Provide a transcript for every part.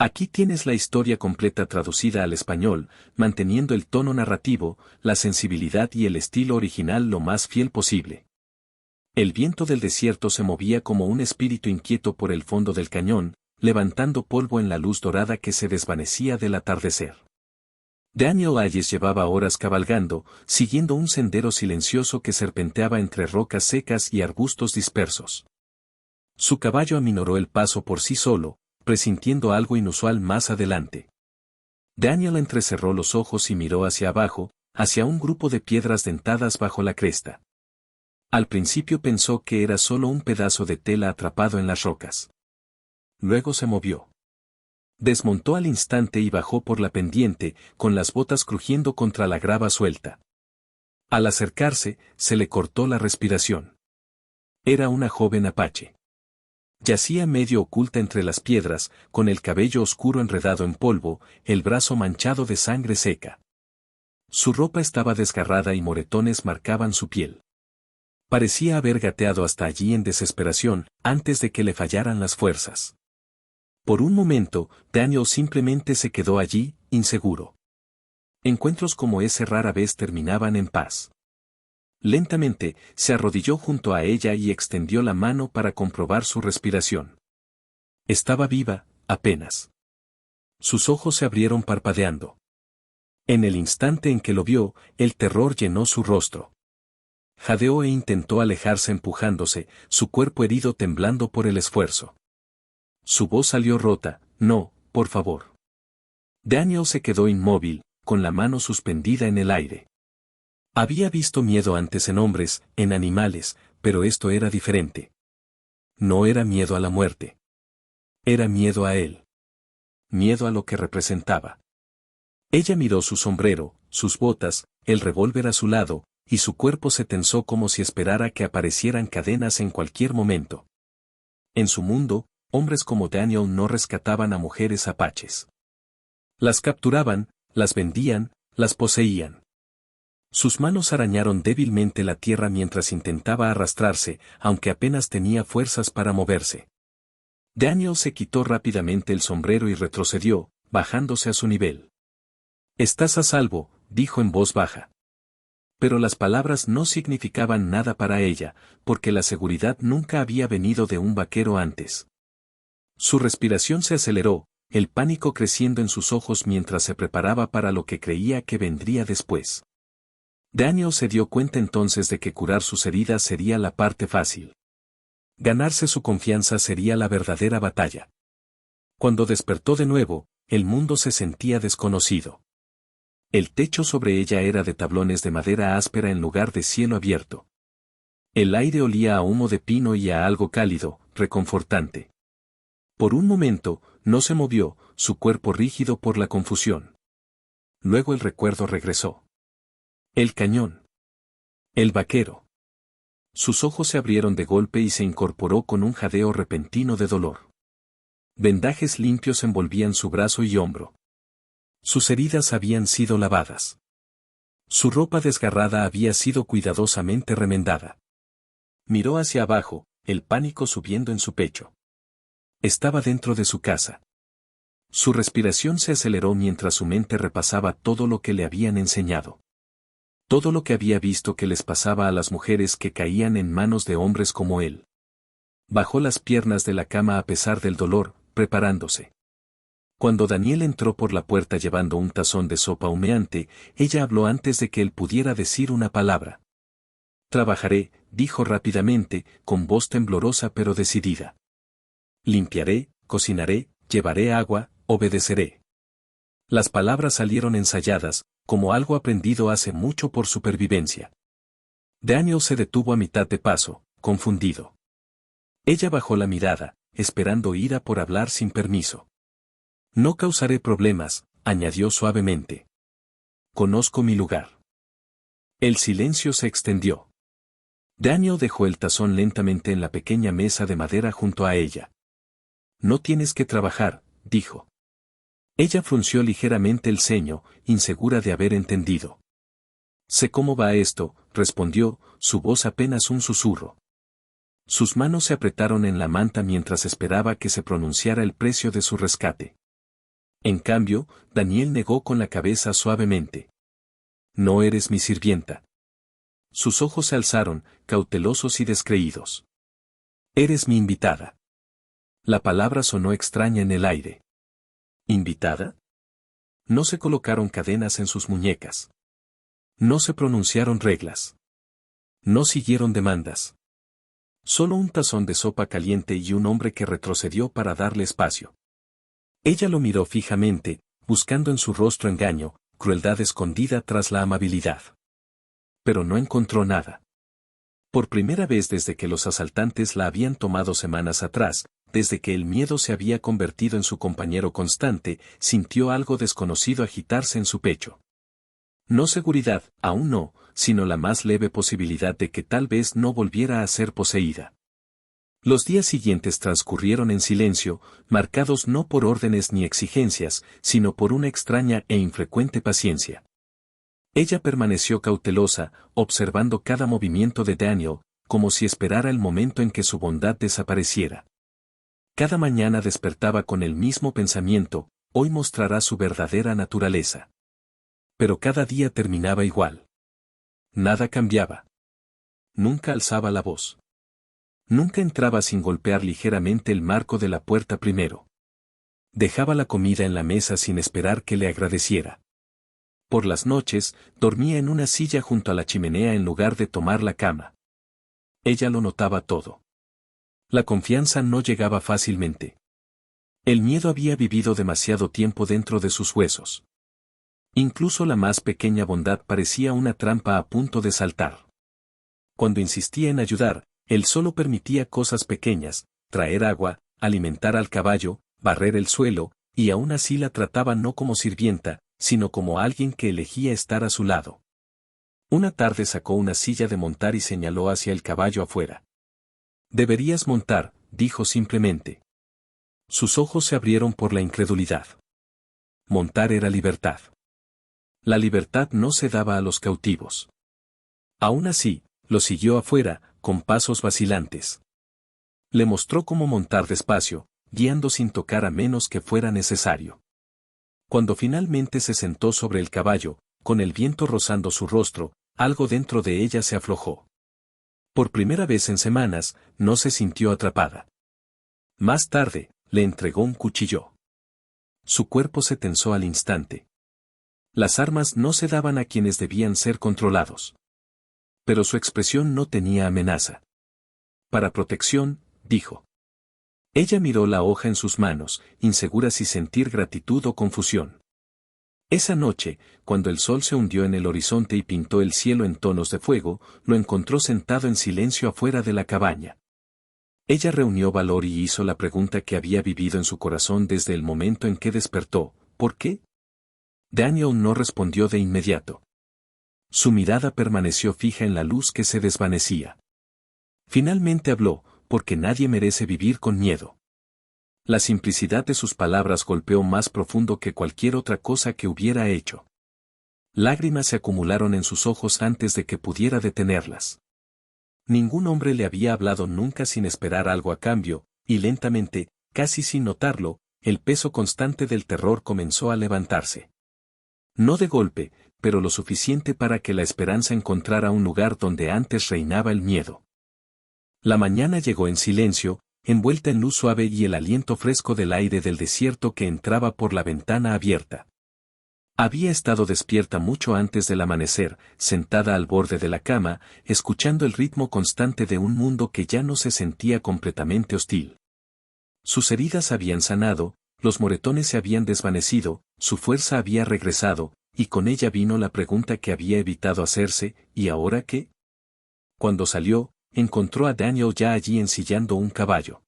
Aquí tienes la historia completa traducida al español, manteniendo el tono narrativo, la sensibilidad y el estilo original lo más fiel posible. El viento del desierto se movía como un espíritu inquieto por el fondo del cañón, levantando polvo en la luz dorada que se desvanecía del atardecer. Daniel Hayes llevaba horas cabalgando, siguiendo un sendero silencioso que serpenteaba entre rocas secas y arbustos dispersos. Su caballo aminoró el paso por sí solo, presintiendo algo inusual más adelante. Daniel entrecerró los ojos y miró hacia abajo, hacia un grupo de piedras dentadas bajo la cresta. Al principio pensó que era solo un pedazo de tela atrapado en las rocas. Luego se movió. Desmontó al instante y bajó por la pendiente, con las botas crujiendo contra la grava suelta. Al acercarse, se le cortó la respiración. Era una joven apache. Yacía medio oculta entre las piedras, con el cabello oscuro enredado en polvo, el brazo manchado de sangre seca. Su ropa estaba desgarrada y moretones marcaban su piel. Parecía haber gateado hasta allí en desesperación, antes de que le fallaran las fuerzas. Por un momento, Daniel simplemente se quedó allí, inseguro. Encuentros como ese rara vez terminaban en paz. Lentamente, se arrodilló junto a ella y extendió la mano para comprobar su respiración. Estaba viva, apenas. Sus ojos se abrieron parpadeando. En el instante en que lo vio, el terror llenó su rostro. Jadeó e intentó alejarse empujándose, su cuerpo herido temblando por el esfuerzo. Su voz salió rota, no, por favor. Daniel se quedó inmóvil, con la mano suspendida en el aire. Había visto miedo antes en hombres, en animales, pero esto era diferente. No era miedo a la muerte. Era miedo a él. Miedo a lo que representaba. Ella miró su sombrero, sus botas, el revólver a su lado, y su cuerpo se tensó como si esperara que aparecieran cadenas en cualquier momento. En su mundo, hombres como Daniel no rescataban a mujeres apaches. Las capturaban, las vendían, las poseían. Sus manos arañaron débilmente la tierra mientras intentaba arrastrarse, aunque apenas tenía fuerzas para moverse. Daniel se quitó rápidamente el sombrero y retrocedió, bajándose a su nivel. «Estás a salvo», dijo en voz baja. Pero las palabras no significaban nada para ella, porque la seguridad nunca había venido de un vaquero antes. Su respiración se aceleró, el pánico creciendo en sus ojos mientras se preparaba para lo que creía que vendría después. Daniel se dio cuenta entonces de que curar sus heridas sería la parte fácil. Ganarse su confianza sería la verdadera batalla. Cuando despertó de nuevo, el mundo se sentía desconocido. El techo sobre ella era de tablones de madera áspera en lugar de cielo abierto. El aire olía a humo de pino y a algo cálido, reconfortante. Por un momento, no se movió, su cuerpo rígido por la confusión. Luego el recuerdo regresó. El cañón. El vaquero. Sus ojos se abrieron de golpe y se incorporó con un jadeo repentino de dolor. Vendajes limpios envolvían su brazo y hombro. Sus heridas habían sido lavadas. Su ropa desgarrada había sido cuidadosamente remendada. Miró hacia abajo, el pánico subiendo en su pecho. Estaba dentro de su casa. Su respiración se aceleró mientras su mente repasaba todo lo que le habían enseñado. Todo lo que había visto que les pasaba a las mujeres que caían en manos de hombres como él. Bajó las piernas de la cama a pesar del dolor, preparándose. Cuando Daniel entró por la puerta llevando un tazón de sopa humeante, ella habló antes de que él pudiera decir una palabra. «Trabajaré», dijo rápidamente, con voz temblorosa pero decidida. «Limpiaré, cocinaré, llevaré agua, obedeceré». Las palabras salieron ensayadas, como algo aprendido hace mucho por supervivencia. Daniel se detuvo a mitad de paso, confundido. Ella bajó la mirada, esperando ira por hablar sin permiso. «No causaré problemas», añadió suavemente. «Conozco mi lugar». El silencio se extendió. Daniel dejó el tazón lentamente en la pequeña mesa de madera junto a ella. «No tienes que trabajar», dijo. Ella frunció ligeramente el ceño, insegura de haber entendido. «Sé cómo va esto», respondió, su voz apenas un susurro. Sus manos se apretaron en la manta mientras esperaba que se pronunciara el precio de su rescate. En cambio, Daniel negó con la cabeza suavemente. No eres mi sirvienta. Sus ojos se alzaron, cautelosos y descreídos. Eres mi invitada. La palabra sonó extraña en el aire. ¿Invitada? No se colocaron cadenas en sus muñecas. No se pronunciaron reglas. No siguieron demandas. Solo un tazón de sopa caliente y un hombre que retrocedió para darle espacio. Ella lo miró fijamente, buscando en su rostro engaño, crueldad escondida tras la amabilidad. Pero no encontró nada. Por primera vez desde que los asaltantes la habían tomado semanas atrás, desde que el miedo se había convertido en su compañero constante, sintió algo desconocido agitarse en su pecho. No seguridad, aún no, sino la más leve posibilidad de que tal vez no volviera a ser poseída. Los días siguientes transcurrieron en silencio, marcados no por órdenes ni exigencias, sino por una extraña e infrecuente paciencia. Ella permaneció cautelosa, observando cada movimiento de Daniel, como si esperara el momento en que su bondad desapareciera. Cada mañana despertaba con el mismo pensamiento, hoy mostrará su verdadera naturaleza. Pero cada día terminaba igual. Nada cambiaba. Nunca alzaba la voz. Nunca entraba sin golpear ligeramente el marco de la puerta primero. Dejaba la comida en la mesa sin esperar que le agradeciera. Por las noches, dormía en una silla junto a la chimenea en lugar de tomar la cama. Ella lo notaba todo. La confianza no llegaba fácilmente. El miedo había vivido demasiado tiempo dentro de sus huesos. Incluso la más pequeña bondad parecía una trampa a punto de saltar. Cuando insistía en ayudar, él solo permitía cosas pequeñas, traer agua, alimentar al caballo, barrer el suelo, y aún así la trataba no como sirvienta, sino como alguien que elegía estar a su lado. Una tarde sacó una silla de montar y señaló hacia el caballo afuera. Deberías montar, dijo simplemente. Sus ojos se abrieron por la incredulidad. Montar era libertad. La libertad no se daba a los cautivos. Aún así, lo siguió afuera, con pasos vacilantes. Le mostró cómo montar despacio, guiando sin tocar a menos que fuera necesario. Cuando finalmente se sentó sobre el caballo, con el viento rozando su rostro, algo dentro de ella se aflojó. Por primera vez en semanas, no se sintió atrapada. Más tarde, le entregó un cuchillo. Su cuerpo se tensó al instante. Las armas no se daban a quienes debían ser controlados. Pero su expresión no tenía amenaza. Para protección, dijo. Ella miró la hoja en sus manos, insegura si sentir gratitud o confusión. Esa noche, cuando el sol se hundió en el horizonte y pintó el cielo en tonos de fuego, lo encontró sentado en silencio afuera de la cabaña. Ella reunió valor y hizo la pregunta que había vivido en su corazón desde el momento en que despertó: ¿por qué? Daniel no respondió de inmediato. Su mirada permaneció fija en la luz que se desvanecía. Finalmente habló: porque nadie merece vivir con miedo. La simplicidad de sus palabras golpeó más profundo que cualquier otra cosa que hubiera hecho. Lágrimas se acumularon en sus ojos antes de que pudiera detenerlas. Ningún hombre le había hablado nunca sin esperar algo a cambio, y lentamente, casi sin notarlo, el peso constante del terror comenzó a levantarse. No de golpe, pero lo suficiente para que la esperanza encontrara un lugar donde antes reinaba el miedo. La mañana llegó en silencio, envuelta en luz suave y el aliento fresco del aire del desierto que entraba por la ventana abierta. Había estado despierta mucho antes del amanecer, sentada al borde de la cama, escuchando el ritmo constante de un mundo que ya no se sentía completamente hostil. Sus heridas habían sanado, los moretones se habían desvanecido, su fuerza había regresado, y con ella vino la pregunta que había evitado hacerse: ¿y ahora qué? Cuando salió, encontró a Daniel ya allí ensillando un caballo.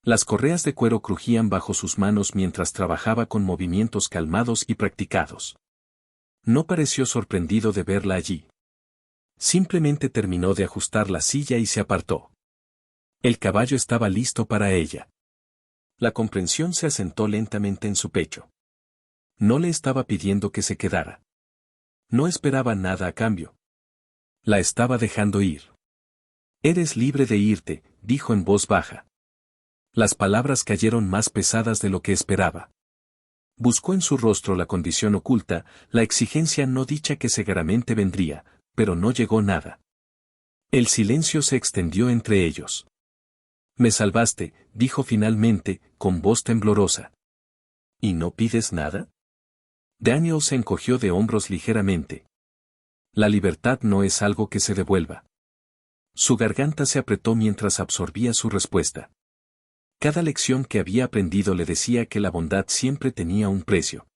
Las correas de cuero crujían bajo sus manos mientras trabajaba con movimientos calmados y practicados. No pareció sorprendido de verla allí. Simplemente terminó de ajustar la silla y se apartó. El caballo estaba listo para ella. La comprensión se asentó lentamente en su pecho. No le estaba pidiendo que se quedara. No esperaba nada a cambio. La estaba dejando ir. Eres libre de irte, dijo en voz baja. Las palabras cayeron más pesadas de lo que esperaba. Buscó en su rostro la condición oculta, la exigencia no dicha que seguramente vendría, pero no llegó nada. El silencio se extendió entre ellos. Me salvaste, dijo finalmente, con voz temblorosa. ¿Y no pides nada? Daniel se encogió de hombros ligeramente. La libertad no es algo que se devuelva. Su garganta se apretó mientras absorbía su respuesta. Cada lección que había aprendido le decía que la bondad siempre tenía un precio.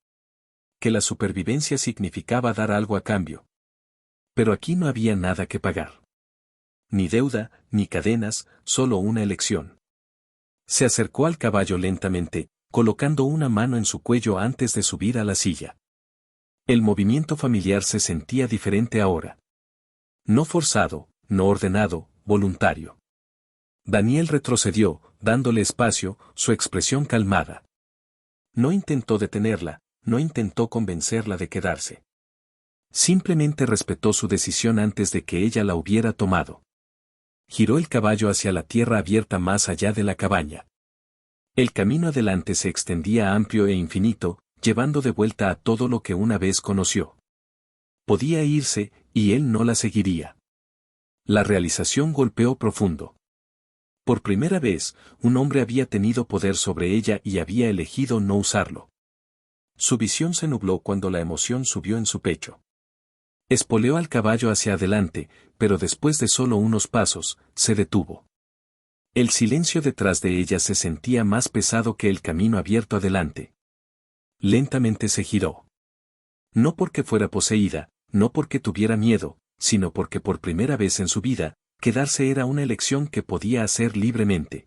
Que la supervivencia significaba dar algo a cambio. Pero aquí no había nada que pagar. Ni deuda, ni cadenas, solo una elección. Se acercó al caballo lentamente, colocando una mano en su cuello antes de subir a la silla. El movimiento familiar se sentía diferente ahora. No forzado, no ordenado, voluntario. Daniel retrocedió, dándole espacio, su expresión calmada. No intentó detenerla, no intentó convencerla de quedarse. Simplemente respetó su decisión antes de que ella la hubiera tomado. Giró el caballo hacia la tierra abierta más allá de la cabaña. El camino adelante se extendía amplio e infinito, llevando de vuelta a todo lo que una vez conoció. Podía irse, y él no la seguiría. La realización golpeó profundo. Por primera vez, un hombre había tenido poder sobre ella y había elegido no usarlo. Su visión se nubló cuando la emoción subió en su pecho. Espoleó al caballo hacia adelante, pero después de solo unos pasos, se detuvo. El silencio detrás de ella se sentía más pesado que el camino abierto adelante. Lentamente se giró. No porque fuera poseída, no porque tuviera miedo, sino porque por primera vez en su vida, quedarse era una elección que podía hacer libremente.